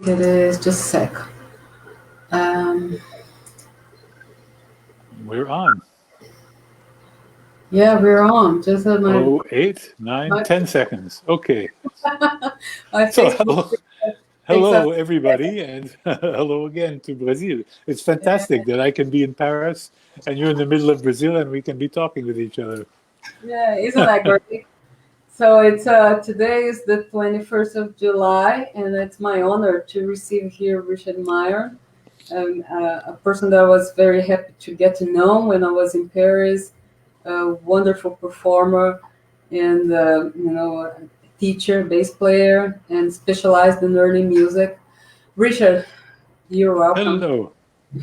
It is just a sec. Um, We're on. yeah, we're on. Just Oh, 8, 9, my 10 seconds. Okay. my So Facebook hello, takes a hello everybody, and hello again to Brazil. It's fantastic that I can be in Paris and you're in the middle of Brazil and we can be talking with each other. yeah, isn't that great? So it's today is the 21st of July, and it's my honor to receive here Richard Myron, a person that I was very happy to get to know when I was in Paris. A wonderful performer, and a teacher, bass player, and specialized in learning music. Richard, you're welcome. Hello.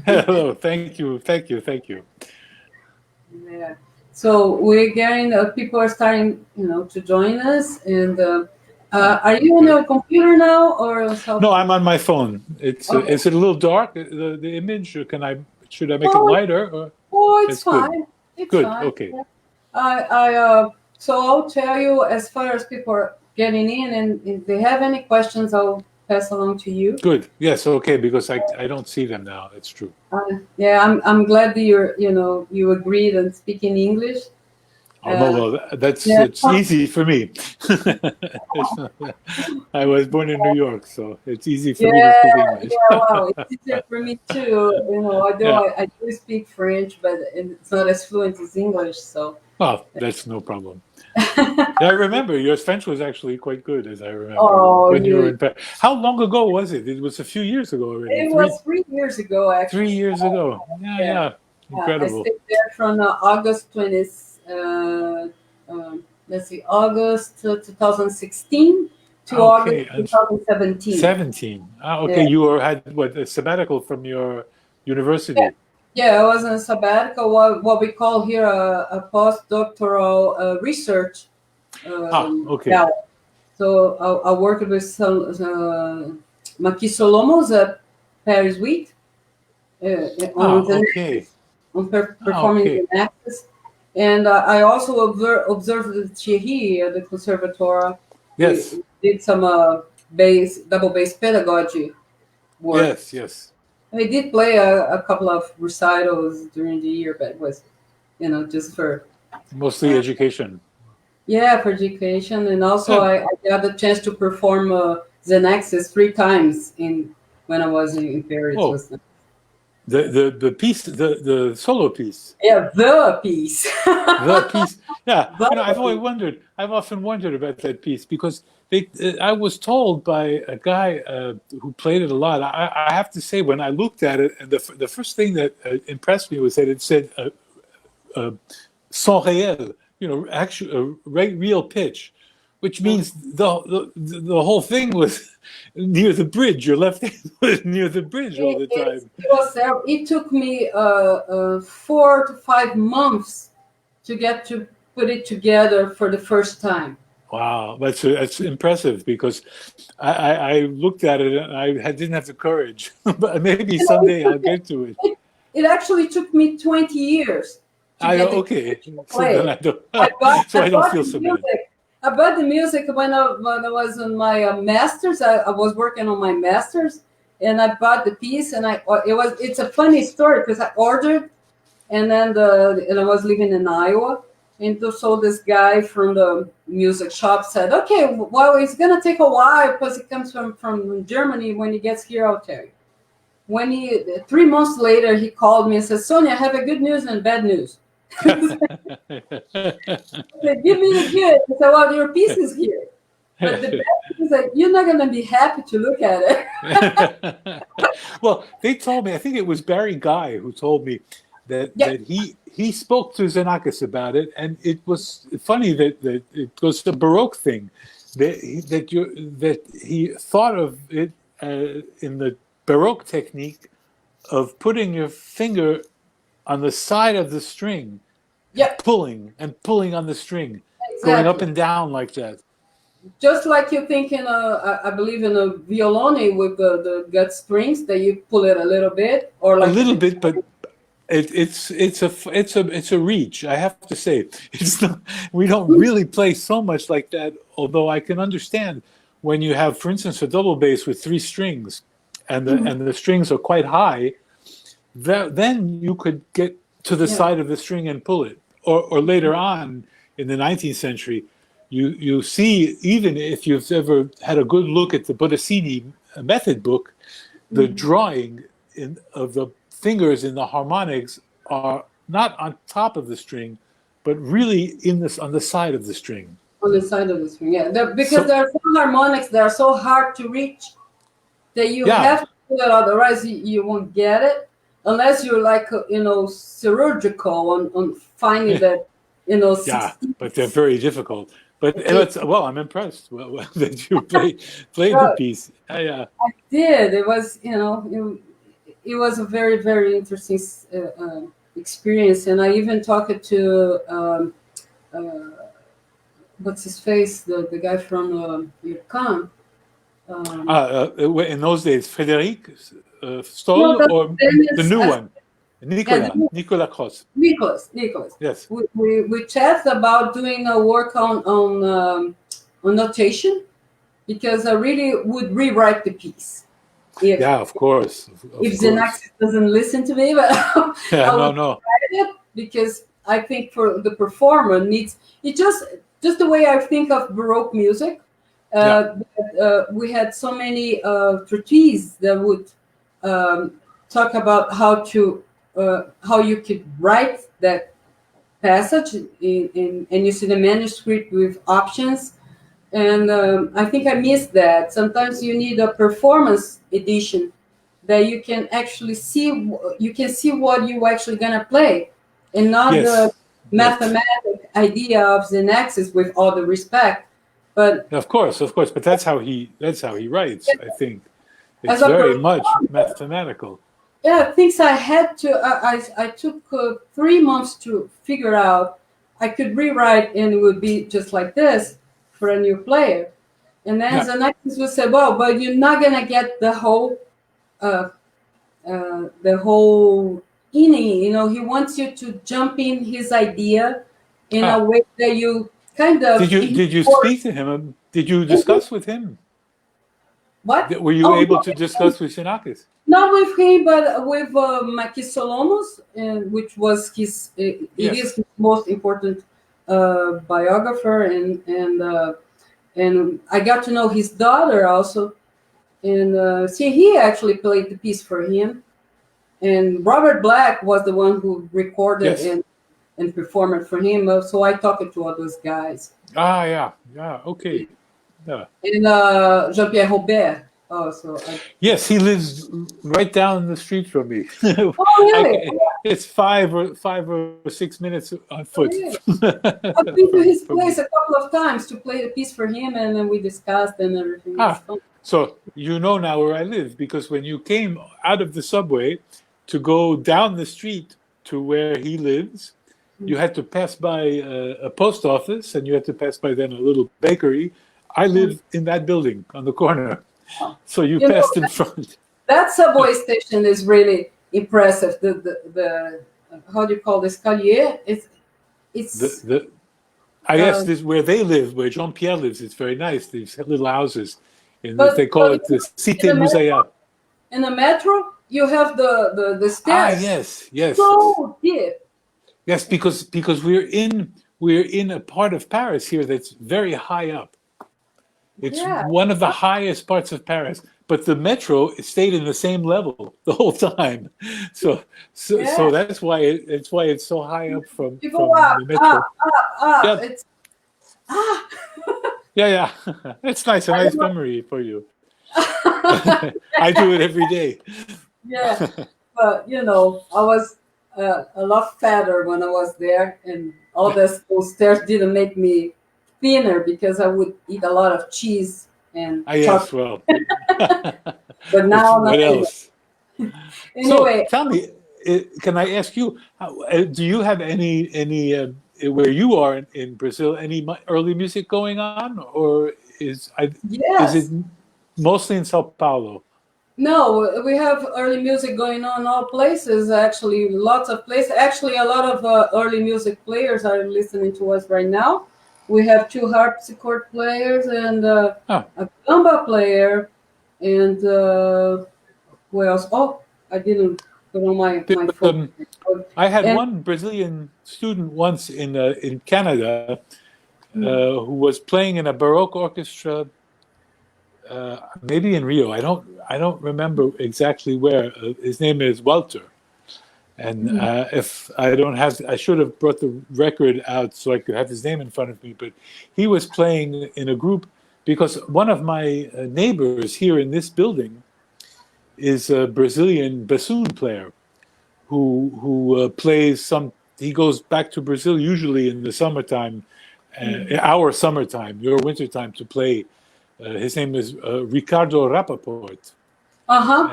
Hello. Thank you. Thank you. Thank you. Yeah. So we're getting people are starting, to join us. And are you on Okay. your computer now or on cell No, phone? I'm on my phone. Okay. Is it a little dark, the image, or should I make it Oh, lighter? Or it's it's good. fine. It's Good. fine. Okay. Yeah. So I'll tell you as far as people are getting in, and if they have any questions, I'll pass along to you. Good. Yes. Okay. Because I don't see them now. That's true. Yeah, I'm glad that you agreed on speaking English. Oh no, Uh, well that's yeah. it's easy for me. I was born in New York, so it's easy for me to Yeah, speak English. yeah, wow, it's easier for me too. Although Yeah. I do speak French, but it's not as fluent as English. So, Well, that's no problem. Yeah, I remember your French was actually quite good, as I remember oh, when you were you, in Paris. How long ago was it? It was a few years ago already. it Three was 3 years ago, three actually. years ago. Yeah, Yeah, yeah. I Incredible. stayed there from August 20, let's see, August 2016 to August Okay, and 2017. 17. Ah, okay, Yeah. you had what, a sabbatical from your Yeah, university. yeah, I was in a sabbatical, what we call here a postdoctoral research. Ah, okay. Yeah, so I worked with some Maki Solomos at Paris Week on Ah, the okay. Ah, performing okay. the Nexus. And I also observed the Thierry at the Conservatoire. Yes, We did some double bass pedagogy work. yes, yes. We did play a couple of recitals during the year, but it was, just for, Mostly uh, education. yeah, for education. And also, Yeah. I got the chance to perform Xenaxis 3 times when I was in Paris. Oh, Was the piece, the solo piece, yeah, the piece. the piece. Yeah, The piece. I've often wondered about that piece because I was told by a guy who played it a lot. I have to say, when I looked at it, and the first thing that impressed me was that it said son réel, actual real pitch, which means the whole thing was near the bridge. Your left hand was near the bridge all the time. It took me 4 to 5 months to get to put it together for the first time. Wow, that's impressive because I looked at it and didn't have the courage, but maybe You know, it someday took I'll get to it. it, it actually took me 20 years to I get the okay, to so then play. I don't, I bought so I I don't bought feel the so bad. music. I bought the music when I was on my masters. I was working on my masters, and I bought the piece. And it's a funny story because I ordered, and I was living in Iowa, and so this guy from the music shop said, "Okay, well, it's gonna take a while because it comes from Germany. When he gets here, I'll tell you." When he 3 months later, he called me and said, "Sonia, I have a good news and bad news." I said, "Give me the good." He said, "Well, your piece is here, but the bad news is that you're not gonna be happy to look at it." Well, they told me, I think it was Barry Guy who told me that Yeah, he spoke to Xenakis about it, and it was funny that it was a Baroque thing that he thought of it in the Baroque technique of putting your finger on the side of the string yeah, and pulling on the string, going up exactly. and down like that. Just like you think in I believe in a violone with the gut strings that you pull it a little bit, or A like the little guitar. bit, but it's a reach. I have to say, it's not. We don't really play so much like that. Although I can understand when you have, for instance, a double bass with 3 strings, and the strings are quite high, then you could get to the Yeah. side of the string and pull it. Or later on in the 19th century, you see, even if you've ever had a good look at the Bottesini method book, the drawing of the fingers in the harmonics are not on top of the string, but really on the side of the string. On the side of the string, yeah. Because So there are some harmonics that are so hard to reach that you yeah, have to do it, otherwise you won't get it. Unless you're like, surgical on finding that, yeah, 16. but they're very difficult. But well, I'm impressed that you played the Well, piece. Yeah, I did. It was, it was a very, very interesting experience. And I even talked to, what's his face, the guy from Yukon. in those days, Frédéric No, Stoll, the or the Daniels, new one, yeah, Nicolas Cross. Nicholas. Yes. We chat about doing a work on notation, because I really would rewrite the piece if Yeah, of course, of if course. Xenaxis doesn't listen to me, but Yeah, I would no. write it, because I think for the performer needs it, just the way I think of Baroque music. Yeah. We had so many treatises that would talk about how you could write that passage and you see the manuscript with options. And I think I missed that. Sometimes you need a performance edition that you can actually see. You can see what you actually gonna play, and not the Yes. mathematic idea of Xenaxis. With all the respect, but Of course. But that's how he writes. I think it's as a very much performer, mathematical. yeah, things I had to. I took 3 months to figure out. I could rewrite and it would be just like this for a new player. And then Yeah. Xanaxis would say, "Well, but you're not gonna get uh, the whole inning. He wants you to jump in his idea in a Ah, way that you kind of did you or speak to him? Did you discuss with him? what? Were you Oh able no, to discuss with Xenakis? not with him, but with Makis Solomos, which was it is Yes. his most important biographer, and I got to know his daughter also. And see, he actually played the piece for him. And Robert Black was the one who recorded Yes. and performed it for him. So I talked to all those guys. Ah, yeah. Okay. Yeah. And Jean-Pierre Robert also. Yes, he lives right down the street from me. Oh, really? It's 5 or 6 minutes on foot. Really? I've been to his From me. place a couple of times to play the piece for him, and then we discussed and everything. It's Ah, fun. so you know now where I live, because when you came out of the subway to go down the street to where he lives, you had to pass by a post office, and you had to pass by then a little bakery. I live in that building on the corner, so you You know, passed in front. that subway station is really impressive. The how do you call this? Collier? It's I guess uh, this where they live, where Jean Pierre lives. It's very nice. These little houses, and they but call it the Cité Musea. in the metro you have the Ah, stairs yes. so deep. Yes, because we're in a part of Paris here that's very high up. It's Yeah, one of the highest parts of Paris, but the metro stayed in the same level the whole time. So yeah. that's why it's so high up from You go up, the metro. up. Yeah, It's ah. yeah. It's nice, a I nice don't memory for you. know. I do it every day. Yeah, but I was a lot fatter when I was there, and all those stairs didn't make me thinner because I would eat a lot of cheese and Ah, yes, chocolate. well, But now not what anymore. else? So Anyway, tell me, can I ask you, do you have any where you are in Brazil, any early music going on, or is it yes. mostly in Sao Paulo? No, we have early music going on all places. Actually, lots of places. Actually, a lot of early music players are listening to us right now. we have two harpsichord players and Ah, a gamba player, and who else? Oh, I didn't put on my phone. um, I had And one Brazilian student once in Canada mm, who was playing in a Baroque orchestra, maybe in Rio. I don't remember exactly where. His name is Walter, and mm, if I don't have, I should have brought the record out so I could have his name in front of me. But he was playing in a group because one of my neighbors here in this building is a Brazilian bassoon player who plays some. He goes back to Brazil usually in the summertime, mm. our summertime, your wintertime, to play. His name is Ricardo Rapaport, Uh-huh.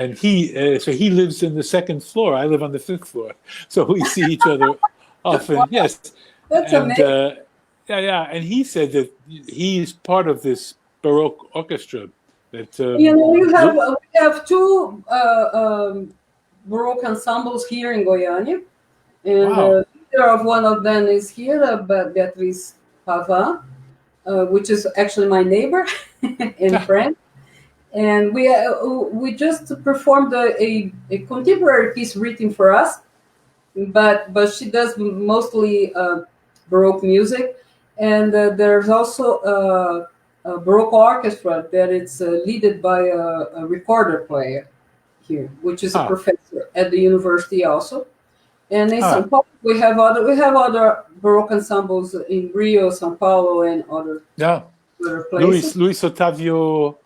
and he so he lives in the second floor. I live on the fifth floor, so we see each other often. Wow, Yes, that's and amazing. yeah, and he said that he's part of this Baroque orchestra. That You know, we have two Baroque ensembles here in Goiânia, and wow, the leader of one of them is here, Beatriz Pavan, which is actually my neighbor and friend. And we just performed a contemporary piece written for us, but she does mostly Baroque music, and there's also a Baroque orchestra that it's led by a recorder player here, which is a ah, professor at the university also. And in ah, São Paulo, we have other Baroque ensembles in Rio, São Paulo, and yeah. other places. Luis Otavio,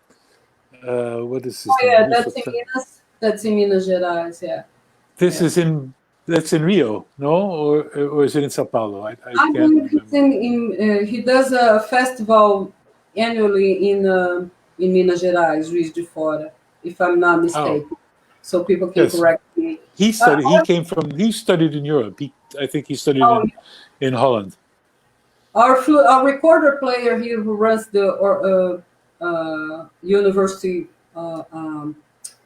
what is Oh his name? yeah, Luis that's in Otavio. Minas. That's in Minas Gerais. Yeah, This yeah. is in that's in Rio, no, or is it in Sao Paulo? I I can't believe he's remember. he does a festival annually in Minas Gerais, Juiz de Fora, if I'm not Oh, mistaken. So people can yes. correct me. He Uh, studied. He came from. He studied in Europe. I think he studied our, in Holland. our recorder player here who runs the university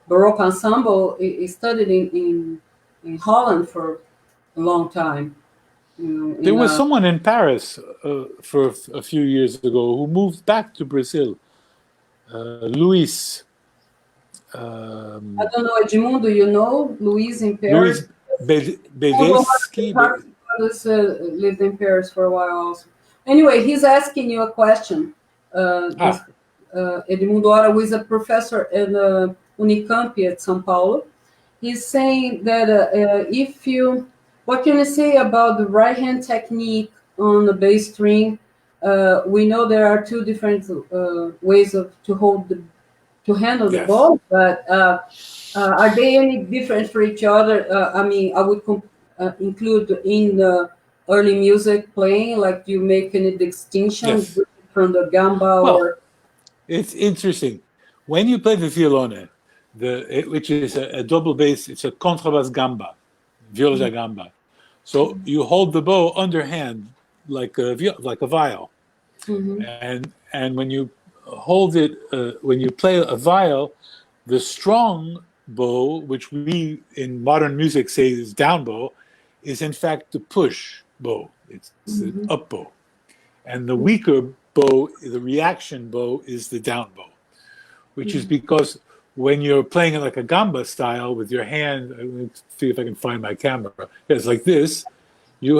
Baroque ensemble, he studied in Holland for a long time. You know, There in was someone in Paris for a few years ago who moved back to Brazil. Luis. I Um, don't know, Edmundo, you know, Louise in Paris. Luis Although Beveski. Harris lived in Paris for a while also. Anyway, he's asking you a question. This Ah, Edmundo Ora, who is a professor at Unicamp at São Paulo, he's saying that what can you say about the right hand technique on the bass string? We know there are two different ways to handle the yes. ball, but are they any different for each other? I mean, I would include in the early music playing, like do you make any distinction Yes. from the gamba Well, or? it's interesting. When you play the violone, which is a double bass, it's a contrabass gamba, viola da gamba. So you hold the bow underhand like a viol, Mm-hmm. and when you hold it, when you play a viol, the strong bow, which we in modern music say is down bow, is in fact the push bow. It's the Mm-hmm. up bow, and the weaker bow, the reaction bow, is the down bow, which is because when you're playing it like a gamba style with your hand, let me see if I can find my camera. It's like this. You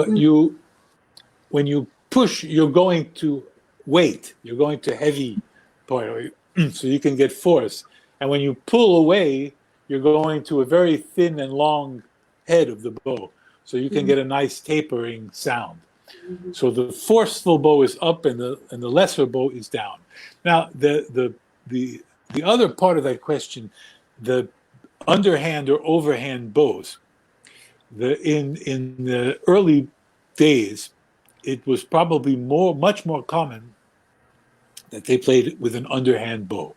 when you push, you're going to weight. You're going to heavy part, so you can get force. And when you pull away, you're going to a very thin and long head of the bow, so you can Mm-hmm. get a nice tapering sound. So the forceful bow is up, and the lesser bow is down. Now the the other part of that question, the underhand or overhand bows, in the early days, it was probably much more common that they played with an underhand bow,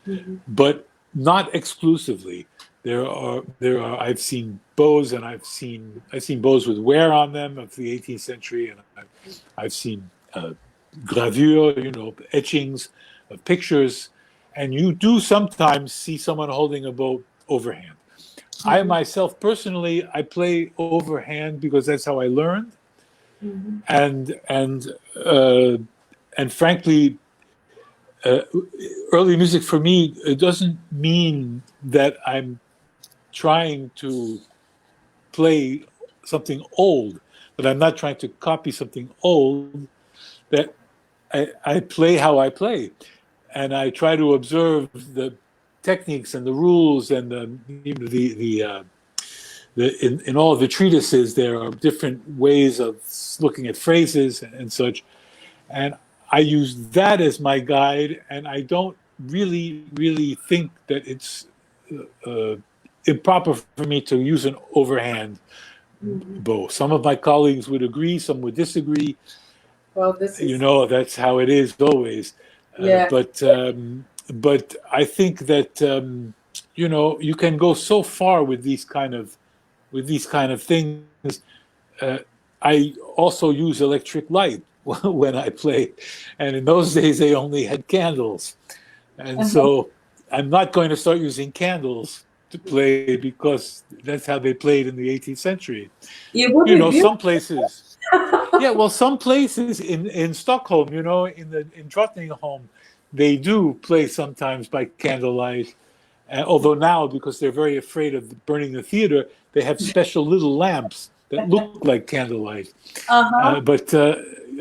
Mm-hmm. but not exclusively. I've seen bows, and I've seen bows with wear on them of the 18th century, and I've seen gravure, etchings of pictures, and you do sometimes see someone holding a bow overhand. I Mm-hmm. myself personally, I play overhand because that's how I learned, And frankly, uh, early music for me, it doesn't mean that I'm trying to play something old, but I'm not trying to copy something old. That I play how I play, and I try to observe the techniques and the rules and in all of the treatises there are different ways of looking at phrases and such, and I use that as my guide, and I don't really think that it's uh, improper for me to use an overhand bow. Some of my colleagues would agree, some would disagree. Well, this You is, know, that's how it is always. yeah. But I think that you know, you can go so far with these kind of things. Uh, I also use electric light when I play, and in those days they only had candles, and so I'm not going to start using candles to play because that's how they played in the 18th century. It would You be know, some beautiful. places, yeah, well, some places in Stockholm, you know, in Drottningholm, they do play sometimes by candlelight. Although now, because they're very afraid of burning the theater, they have special little lamps that look like candlelight. Uh-huh. Uh, but uh,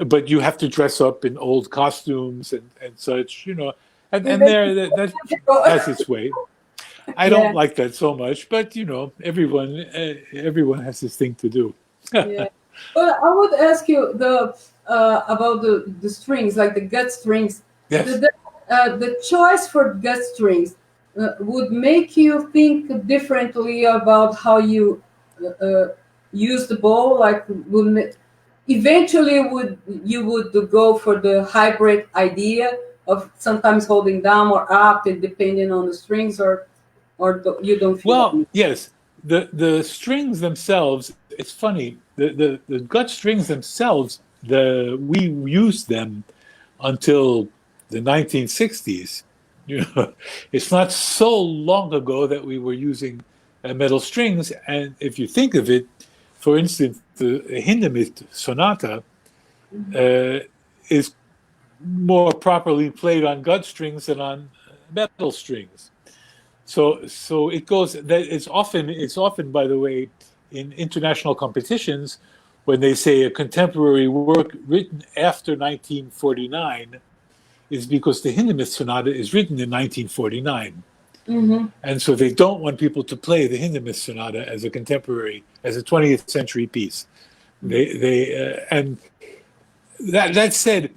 but you have to dress up in old costumes and such, you know, It and makes there it that beautiful. has its way. I don't Yeah, like that so much, but you know, everyone has his thing to do. yeah. But I would ask you about the strings, like the gut strings. Yes. The choice for gut strings would make you think differently about how you use the bow. Like, eventually, would you would go for the hybrid idea of sometimes holding down or up, and depending on the strings, or you don't feel that? Well, yes, the strings themselves. It's funny. The gut strings themselves. We used them until the 1960s. You know, it's not so long ago that we were using metal strings. And if you think of it, for instance, the Hindemith sonata uh, is more properly played on gut strings than on metal strings. So it goes. That it's often, by the way, in international competitions, when they say a contemporary work written after 1949 is because the Hindemith Sonata is written in 1949. Mm-hmm. And so they don't want people to play the Hindemith Sonata as a contemporary, as a 20th century piece. And that said,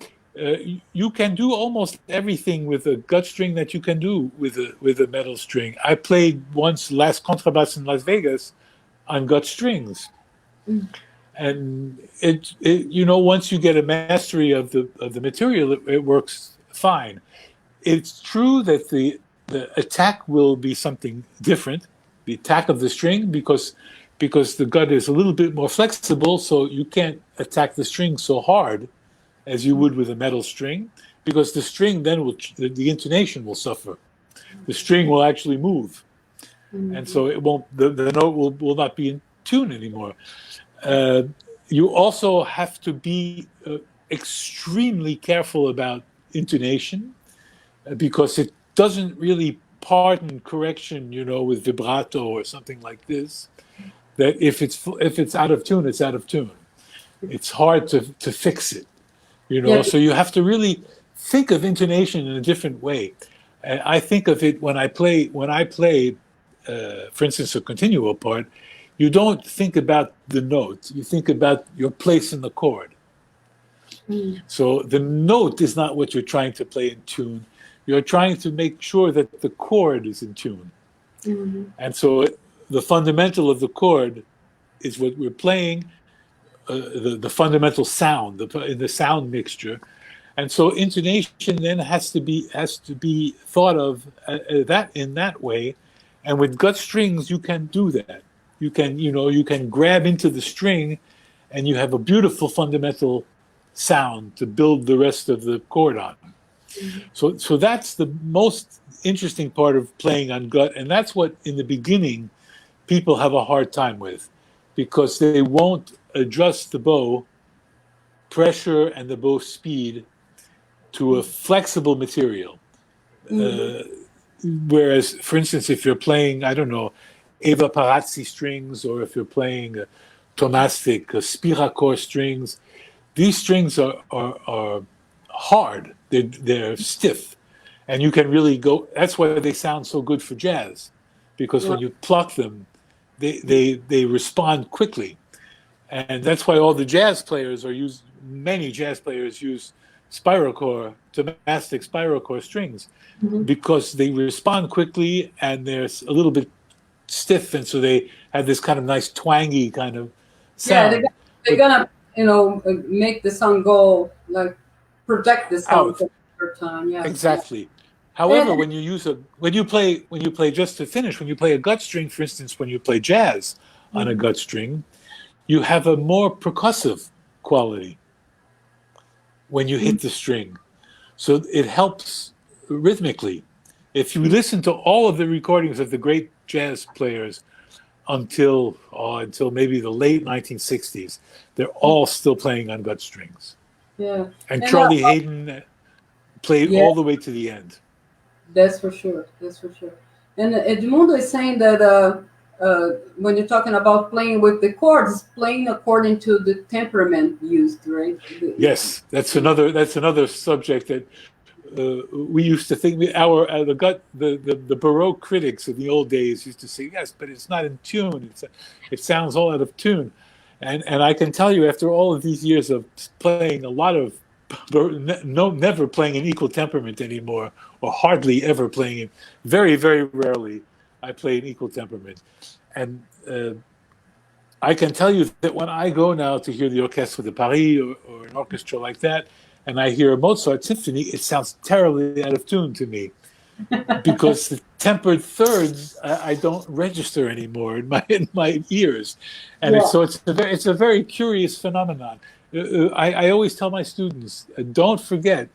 you can do almost everything with a gut string that you can do with a metal string. I played once last contrabass in Las Vegas on gut strings, and it you know, once you get a mastery of the material, it works fine. It's true that the attack will be something different, the attack of the string, because the gut is a little bit more flexible, so you can't attack the string so hard as you would with a metal string, because the string then will the intonation will suffer. The string will actually move, and so it won't the note will not be in tune anymore. Uh, you also have to be extremely careful about intonation because it doesn't really pardon correction, you know, with vibrato or something like this. That if it's out of tune, it's out of tune. It's hard to fix it, you know. Yeah. So you have to really think of intonation in a different way. And I think of it when I play, for instance, a continuo part. You don't think about the note. You think about your place in the chord. So the note is not what you're trying to play in tune. You're trying to make sure that the chord is in tune. And so the fundamental of the chord is what we're playing, the fundamental sound, the sound mixture. And so intonation then has to be thought of that in that way. And with gut strings, you can do that. You can grab into the string, and you have a beautiful fundamental sound to build the rest of the chord on. So that's the most interesting part of playing on gut, and that's what in the beginning people have a hard time with, because they won't adjust the bow pressure and the bow speed to a flexible material. Whereas, for instance, if you're playing, I don't know, Eva Parazzi strings, or if you're playing Tomastic Spiracor strings, these strings are hard. They're stiff, and you can really go. That's why they sound so good for jazz, because when you pluck them, they respond quickly, and that's why all the jazz players many jazz players use Spiracor, Tomastic Spiracor strings, because they respond quickly and they're a little bit stiff, and so they have this kind of nice twangy kind of sound. Yeah, they're gonna make the sound go, like, project the sound for time. Yeah, exactly. However, when you play just to finish, when you play a gut string, for instance, when you play jazz on a gut string, you have a more percussive quality when you hit the string, so it helps rhythmically. If you listen to all of the recordings of the great jazz players until maybe the late 1960s, they're all still playing on gut strings. Yeah, and Charlie Haydn played all the way to the end. That's for sure. That's for sure. And Edmundo is saying that when you're talking about playing with the chords, playing according to the temperament used, right? Yes, that's another subject that we used to think. The Baroque critics in the old days used to say, yes, but it's not in tune. It sounds all out of tune. And I can tell you, after all of these years of playing a lot of, never playing an equal temperament anymore, or hardly ever playing it, very, very rarely I play an equal temperament. And I can tell you that when I go now to hear the Orchestre de Paris or an orchestra like that, and I hear a Mozart symphony, it sounds terribly out of tune to me, because the tempered thirds I don't register anymore in my ears, and it's a very curious phenomenon. I always tell my students, don't forget,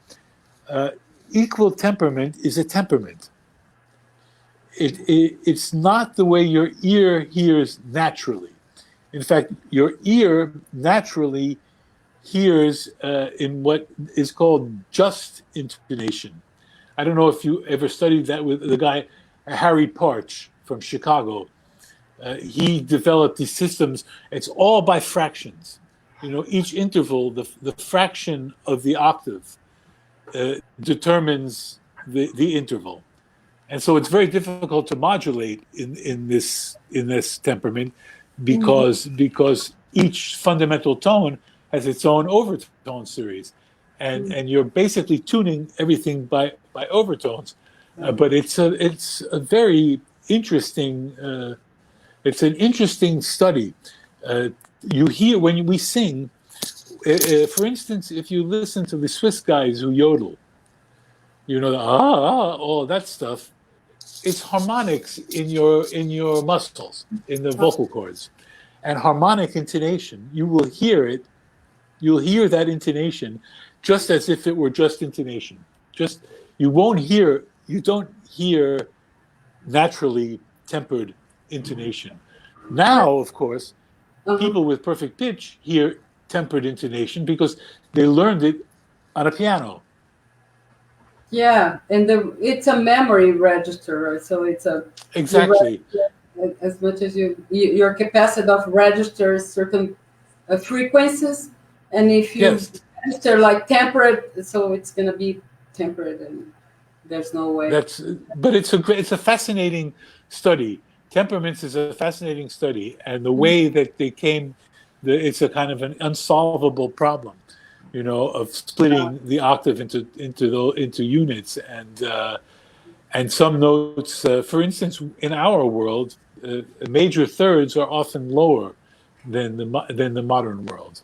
equal temperament is a temperament. It's not the way your ear hears naturally. In fact, your ear naturally hears in what is called just intonation. I don't know if you ever studied that with the guy Harry Parch from Chicago. He developed these systems. It's all by fractions. Each interval, the fraction of the octave determines the interval. And so it's very difficult to modulate in this temperament, because each fundamental tone has its own overtone series, and you're basically tuning everything by overtones. But it's a very interesting. It's an interesting study. You hear when we sing, for instance, if you listen to the Swiss guys who yodel, all that stuff. It's harmonics in your muscles, in the vocal cords, and harmonic intonation. You will hear it. You'll hear that intonation, just as if it were just intonation. You don't hear naturally tempered intonation. Now, of course, people with perfect pitch hear tempered intonation because they learned it on a piano. Yeah, and it's a memory register, right? So it's exactly as much as your capacity of registers certain frequencies, and if you register like temperate, so it's going to be temperate, and there's no way. But it's a fascinating study. Temperaments is a fascinating study, and the way that they came, it's a kind of an unsolvable problem. Of splitting the octave into units, and some notes. For instance, in our world, major thirds are often lower than the modern world.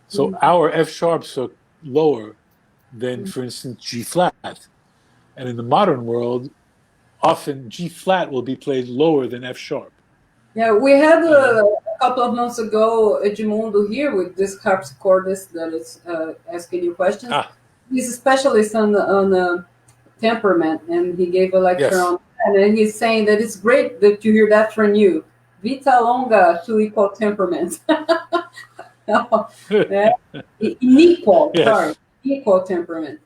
So our F sharps are lower than, for instance, G flat, and in the modern world, often G flat will be played lower than F sharp. Yeah, we had a couple of months ago Edmundo here with this harpsichordist that is asking you questions. He's a specialist on temperament, and he gave a lecture on that. And he's saying that it's great that you hear that from you. Vita longa to equal temperament. Yeah. Equal, sorry, Yes. equal temperament.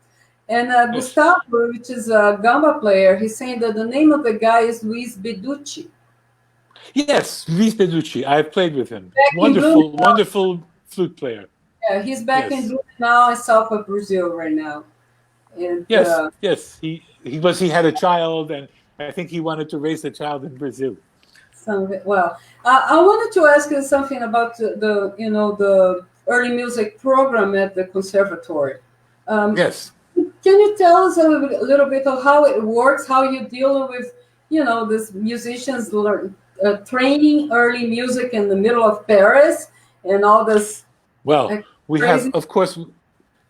And Yes. Gustavo, which is a gamba player, he's saying that the name of the guy is Luis Beducci. Yes, Luis Peducci. I've played with him. Back in Blooming, Wonderful, wonderful flute player. yeah, he's back in Yes. Blooming now in south of Brazil right now. And Yes. Yes. He had a child, and I think he wanted to raise a child in Brazil. well, I wanted to ask you something about the early music program at the conservatory. Um, Yes. Can you tell us a little bit of how it works, how you deal with, these musicians training early music in the middle of Paris and all this Well, we have, crazy? of course,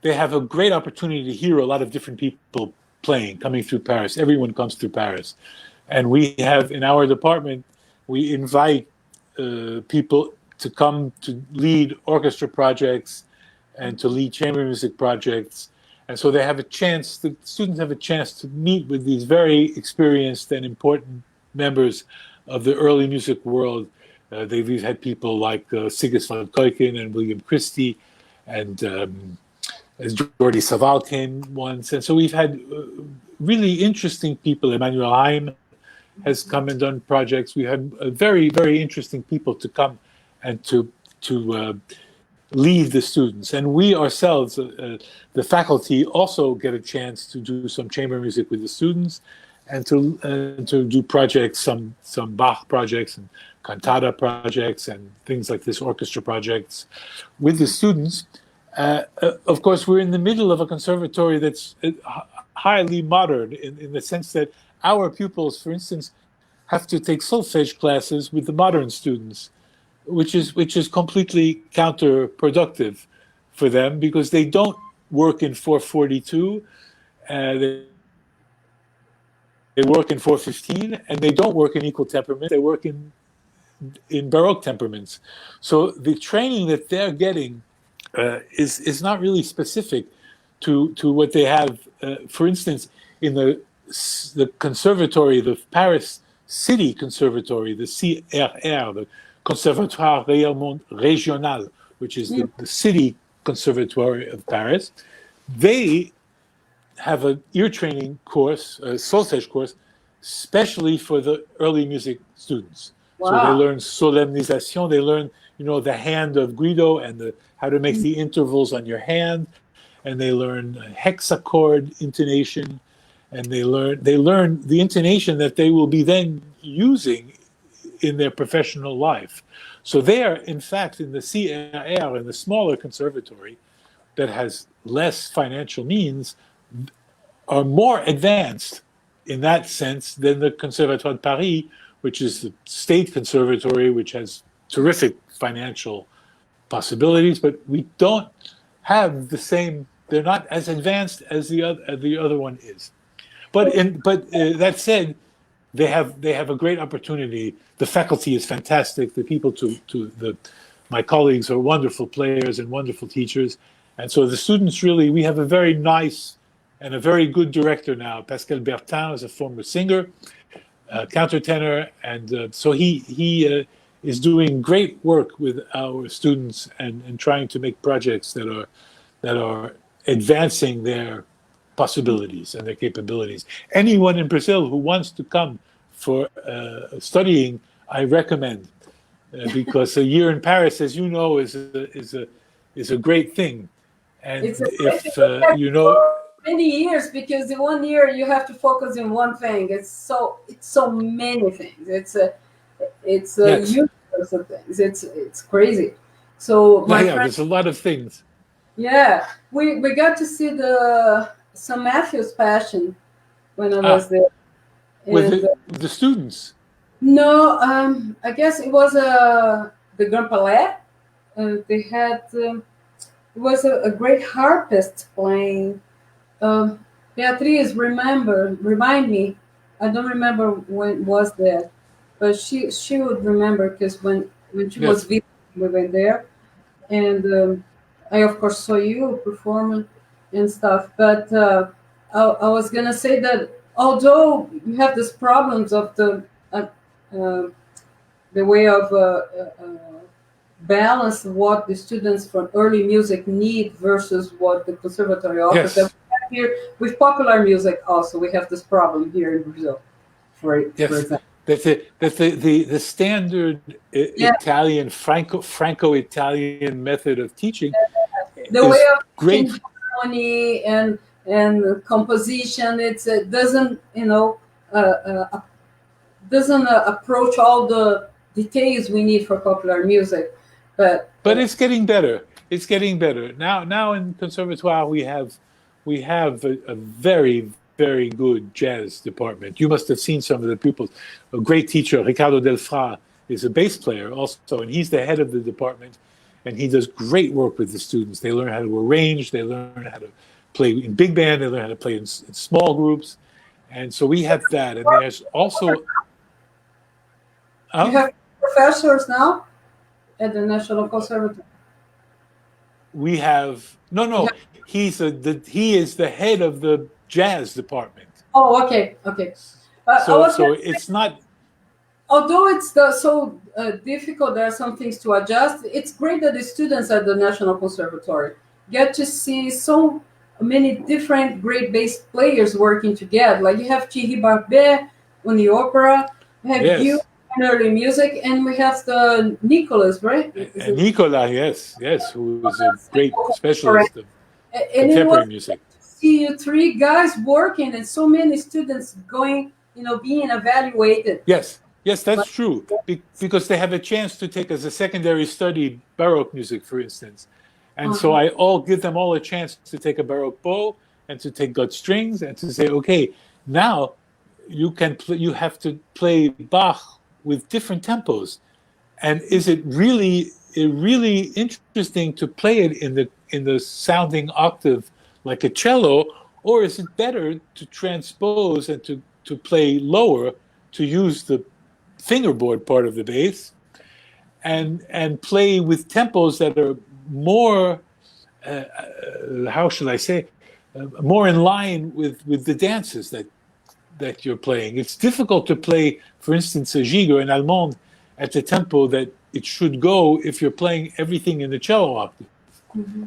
they have a great opportunity to hear a lot of different people playing, coming through Paris. Everyone comes through Paris. And we have in our department, we invite people to come to lead orchestra projects and to lead chamber music projects. And so they have a chance, the students have a chance to meet with these very experienced and important members of the early music world. We've had people like Sigismund Keuken and William Christie and as Jordi Savall came once. And so we've had really interesting people. Emmanuel Haim has come and done projects. We had very, very interesting people to come and to lead the students. And we ourselves, the faculty, also get a chance to do some chamber music with the students and to do projects, some Bach projects and cantata projects and things like this, orchestra projects with the students. Of course, we're in the middle of a conservatory that's highly modern in the sense that our pupils, for instance, have to take solfege classes with the modern students, which is completely counterproductive for them because they don't work in 442, they work in 415, and they don't work in equal temperament. They work in Baroque temperaments. So the training that they're getting is not really specific to what they have. For instance, in the conservatory, the Paris City Conservatory, the CRR, the Conservatoire Régional, which is the city conservatory of Paris, they have an ear training course, a solfège course, especially for the early music students. So they Wow. learn solemnisation, they learn, the hand of Guido and how to make the intervals on your hand, and they learn hexachord intonation, and they learn the intonation that they will be then using in their professional life. So they are, in fact, in the CRR, in the smaller conservatory that has less financial means, are more advanced in that sense than the Conservatoire de Paris, which is the state conservatory, which has terrific financial possibilities, but we don't have the same. They're not as advanced as the other one is. But that said, they have a great opportunity. The faculty is fantastic. The people my colleagues are wonderful players and wonderful teachers, and so the students really, we have a very nice and a very good director now. Pascal Bertin is a former singer, countertenor, and so he is doing great work with our students and trying to make projects that are advancing their possibilities and their capabilities. Anyone in Brazil who wants to come for studying, I recommend, because a year in Paris, as you know, is a great thing. And It's a great if thing. You have you to know, go many years because in 1 year you have to focus in one thing. It's so many things. It's a yes, universe of things. It's crazy. So my yeah, friend, there's a lot of things. yeah, we got to see the St. Matthew's Passion when I was Ah, there, with and the students. no, I guess it was the Grand Palais. They had it was a great harpist playing. Beatriz, remind me. I don't remember when was that, but she would remember because when she was Yes, visiting, we went there, and I of course saw you performing and stuff. But I was gonna say that although you have these problems of uh, the way of balance what the students from early music need versus what the conservatory offers. That Yes, we have here with popular music also, we have this problem here in Brazil, for yes. example. The standard Yeah, Italian Franco-Italian method of teaching the way is of great. teaching harmony and composition, it doesn't, doesn't approach all the details we need for popular music, but But it's getting better. It's getting better now. Now in conservatoire we have a very good jazz department. You must have seen some of the pupils. A great teacher, Ricardo Delfra, is a bass player also, and he's the head of the department. And he does great work with the students. They learn how to arrange. They learn how to play in big band. They learn how to play in small groups. And so we have that. And there's also you have professors now at the National Conservatory. we have no. He is the head of the jazz department. Oh, okay, okay. So it's not. Although it's so difficult, there are some things to adjust. It's great that the students at the National Conservatory get to see so many different great bass players working together. Like you have Thierry Barbet on the opera, we have you in early music, and we have the Nicholas, right? And Nicola, yes, who is a great specialist of And contemporary music. See you three guys working and so many students going, being evaluated. Yes, that's true. Because they have a chance to take as a secondary study Baroque music, for instance. And so I'll give them all a chance to take a Baroque bow and to take gut strings and to say, okay, now you have to play Bach with different tempos. And is it really interesting to play it in the sounding octave like a cello, or is it better to transpose and to play lower, to use the fingerboard part of the bass and play with tempos that are more how should I say more in line with the dances that you're playing. It's difficult to play, for instance, a gigue or an allemande at the tempo that it should go if you're playing everything in the cello octave. Mm-hmm.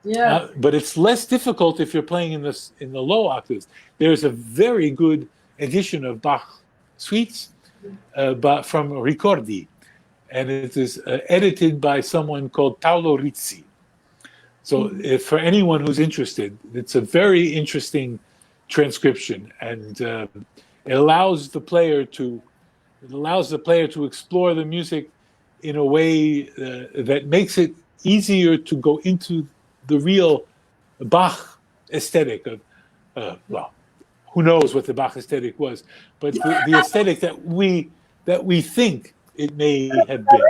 Yeah, but it's less difficult if you're playing in the low octaves. There's a very good edition of Bach suites from Ricordi, and it is edited by someone called Paolo Rizzi. So for anyone who's interested, it's a very interesting transcription, and it allows the player to explore the music in a way that makes it easier to go into the real Bach aesthetic of who knows what the Bach aesthetic was, but the aesthetic that we think it may have been.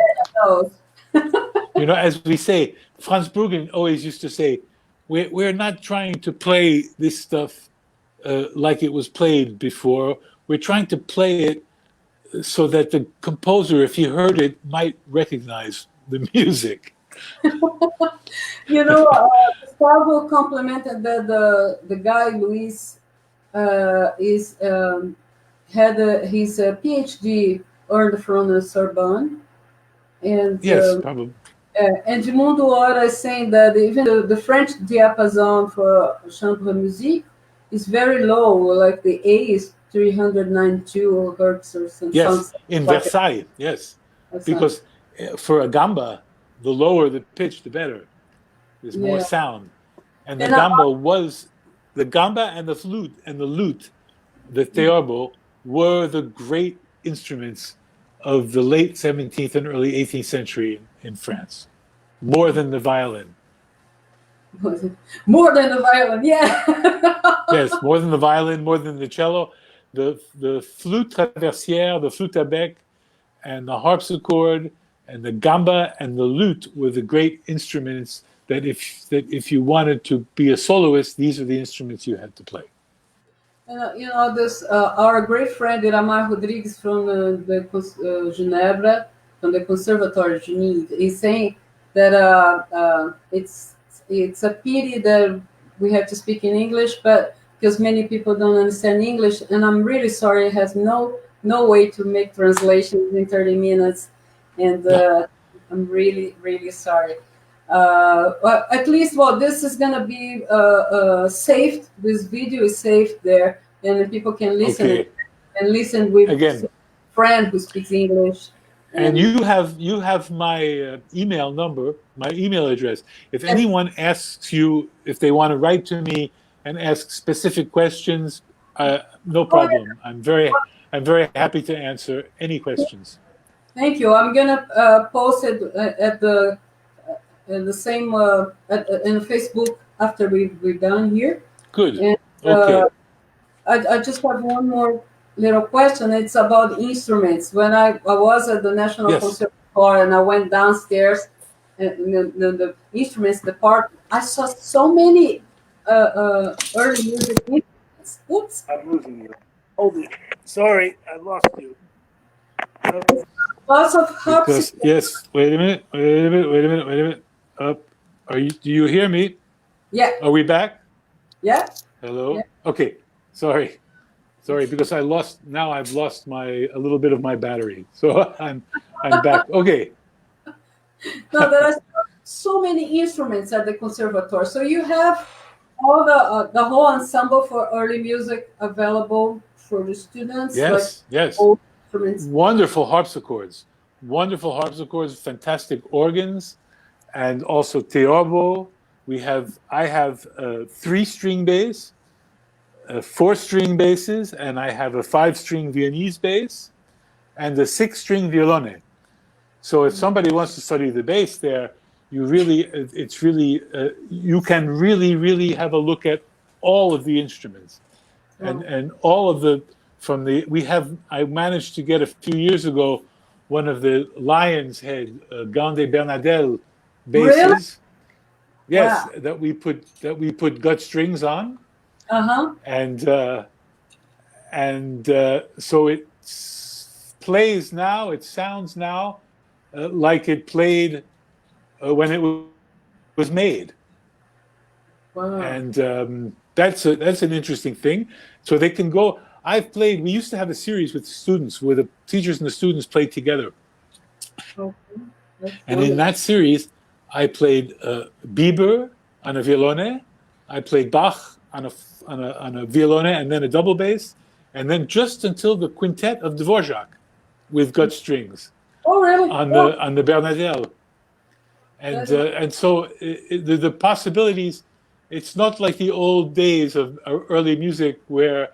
As we say, Franz Bruggen always used to say, we're not trying to play this stuff like it was played before. We're trying to play it so that the composer, if he heard it, might recognize the music. Gustavo complimented that the guy Luis had his PhD earned from the Sorbonne, and yes, probably. And Edmundo Ora is saying that even the French diapason for chambre musique is very low, like the A is 392 hertz or something. Yes, in like Versailles, yes. Because for a gamba, the lower the pitch, the better. There's more sound. And the gamba and the flute and the lute, the theorbo, were the great instruments of the late 17th and early 18th century in France. More than the violin. More than the violin, yeah. Yes, more than the violin, more than the cello. The flute traversière, the flute à bec, and the harpsichord, and the gamba and the lute were the great instruments that if you wanted to be a soloist, these are the instruments you had to play. This our great friend Iramar Rodrigues from Geneva, from the Conservatory of Geneva, is saying that it's a pity that we have to speak in English, but because many people don't understand English, and I'm really sorry, it has no way to make translations in 30 minutes, and I'm really, really sorry. But at least, well, this is gonna be saved. This video is saved there, and people can listen Okay. and listen with Again, friend who speaks English. and And you have my email number, my email address. If yes, anyone asks you if they want to write to me and ask specific questions, no oh, problem. I'm very happy to answer any questions. thank you. I'm gonna post it at the same in Facebook after we're done here. Good. And Okay. I just have one more little question. It's about instruments. When I was at the National Yes. Conservatoire and I went downstairs in the instruments department, I saw so many early music instruments. Oops. I'm losing you. Hold it. Sorry, I lost you. Lots of Because harpsichords. yes. Wait a minute. Wait a minute. Wait a minute. Wait a minute. Up. Are you? Do you hear me? Yeah, Are we back? yeah. Hello. Yeah. Okay. Sorry. Sorry, because I've lost a little bit of my battery. So I'm back. Okay. No, there are so many instruments at the conservatoire. So you have all the whole ensemble for early music available for the students, like Yes, yes. old instruments. Wonderful harpsichords. Wonderful harpsichords, fantastic organs, and also theorbo. I have a 3-string bass, 4-string basses, and I have a 5-string Viennese bass, and a 6-string violone. So if somebody wants to study the bass there, you can really have a look at all of the instruments, and all of I managed to get a few years ago one of the Lion's Head Gande Bernadelle basses. Really? Yes, Wow. that we put gut strings on, and so it plays now. It sounds now like it played when it was made. Wow. And that's an interesting thing. So they can go. We used to have a series with students where the teachers and the students played together. Okay. And in that series, I played Bieber on a violone, I played Bach on a violone, and then a double bass, and then just until the quintet of Dvorak with gut strings Oh, really? on the Bernadelle. And so the possibilities. It's not like the old days of early music where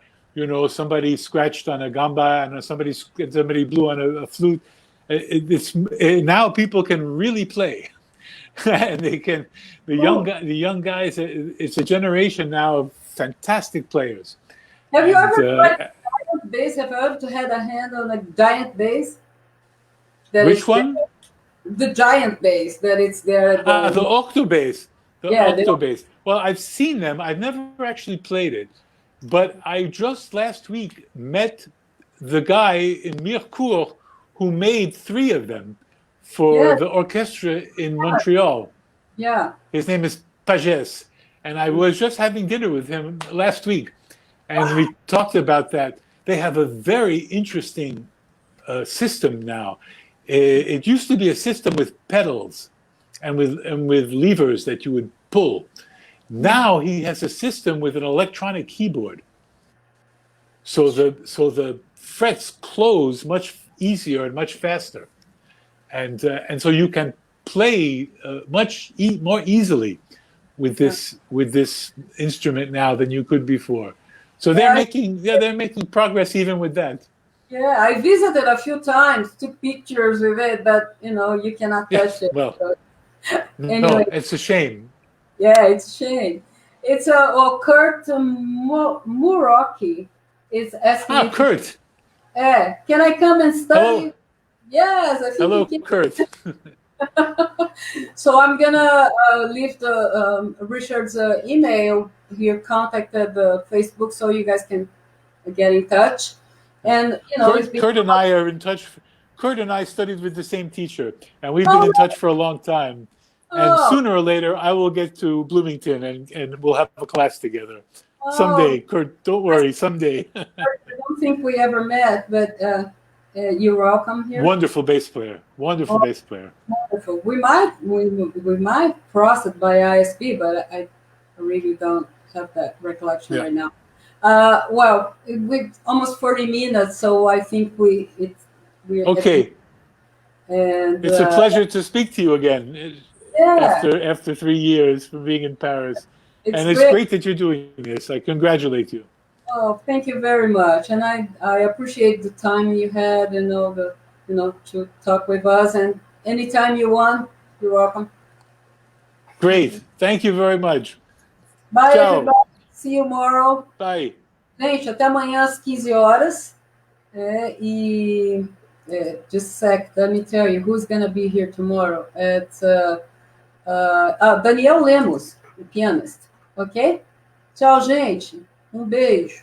somebody scratched on a gamba and somebody blew on a flute. Now people can really play, and they can. The young guys. It's a generation now of fantastic players. Have you ever played giant bass? Have you ever had a hand on a giant bass? Which one? The giant bass that it's there. The octobass. The Yeah, octobass. Well, I've seen them. I've never actually played it, but I just last week met the guy in Mirecourt who made 3 of them for the orchestra in Montreal. Yeah. His name is Pages, and I was just having dinner with him last week, and we talked about that. They have a very interesting system now. It used to be a system with pedals and with levers that you would pull. Now he has a system with an electronic keyboard. So the frets close much easier and much faster, and so you can play much more easily with this instrument now than you could before. So they're making progress even with that. Yeah, I visited a few times, took pictures with it, but you cannot touch it. Well, So, no, anyway. it's a shame. Yeah, it's a shame. It's Kurt Muroki. It's asking. Kurt. Can I come and study? Hello. Yes, I think. Hello, Kurt. So I'm gonna leave the Richard's email here, contacted the Facebook, so you guys can get in touch. And Kurt and I are in touch. Kurt and I studied with the same teacher, and we've been in touch for a long time. And sooner or later, I will get to Bloomington, and we'll have a class together. Someday, Kurt, don't worry, someday. I don't think we ever met, but you're welcome here. Wonderful bass player. Wonderful bass player. wonderful. We might cross it by ISP, but I really don't have that recollection right now. Well, with almost 40 minutes, so I think we're Okay. And It's a pleasure to speak to you again yeah, after 3 years from being in Paris. it's And it's great. great that you're doing this. I congratulate you. Oh, thank you very much, and I appreciate the time you had and all the to talk with us. And anytime you want, you're welcome. Great. Thank you very much. Bye, Ciao. everybody. See you tomorrow. Bye. Gente, até amanhã às 15 horas. Just a sec, let me tell you who's gonna be here tomorrow. It's Daniel Lemos, o pianist. Ok? Tchau, gente. Um beijo.